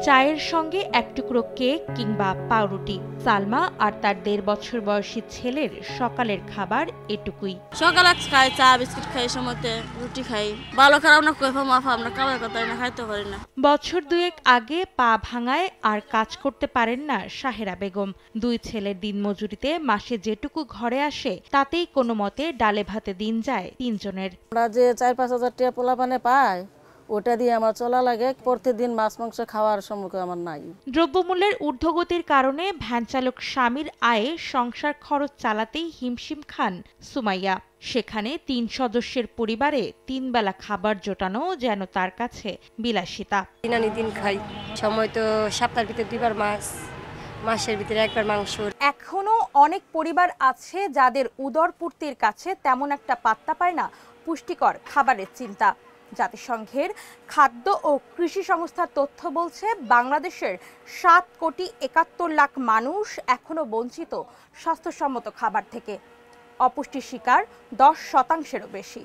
চায়ের সঙ্গে এক টুকরো কেক কিংবা পাউরুটি। সালমা আর তার 1.5 বছর বয়সী ছেলের সকালের খাবার এটুকুই। সকালে খাই চা বিস্কুট খাই, সময়তে রুটি খাই। ভালো খারাপ না কইফা মাফা আমরা খাবার কথা না খাইতে পারি না। বছর দুয়েক আগে পা ভাঙায় আর কাজ করতে পারেন না সাহেরা বেগম। 2 ছেলের দিনমজুরিতে মাসে যেটুকু ঘরে আসে তাতেই কোনো মতে ডালে ভাতে দিন যায় 3 জনের। আমরা যে 4-5 হাজার টাকা পোলাপানে পাই ওটা দিয়ে আমার চলা লাগে। প্রতিদিন মাছ মাংস খাওয়ার সম্মুখে আমার নাই। দ্রব্যমূল্যের ঊর্ধ্বগতির কারণে ভ্যানচালক স্বামীর আয়ে সংসার খরচ চালাতেই হিমশিম খান সুমাইয়া। সেখানে 3 সদস্যের পরিবারে 3 বেলা খাবার জোটানো যেন তার কাছে বিলাসিতা। দিন আনি দিন খাই, সময় তো সপ্তাহের ভিতরে 2 বার মাছ, মাসের ভিতরে 1 বার মাংস। এখনো অনেক পরিবার আছে যাদের উদরপূর্তির কাছে তেমন একটা পাত্তা পায় না পুষ্টিকর খাবারের চিন্তা। জাতিসংঘের খাদ্য ও কৃষি সংস্থার তথ্য বলছে বাংলাদেশের 7,71,00,000 মানুষ এখনো বঞ্চিত স্বাস্থ্যসম্মত খাবার থেকে। অপুষ্টির শিকার 10%-এরও বেশি।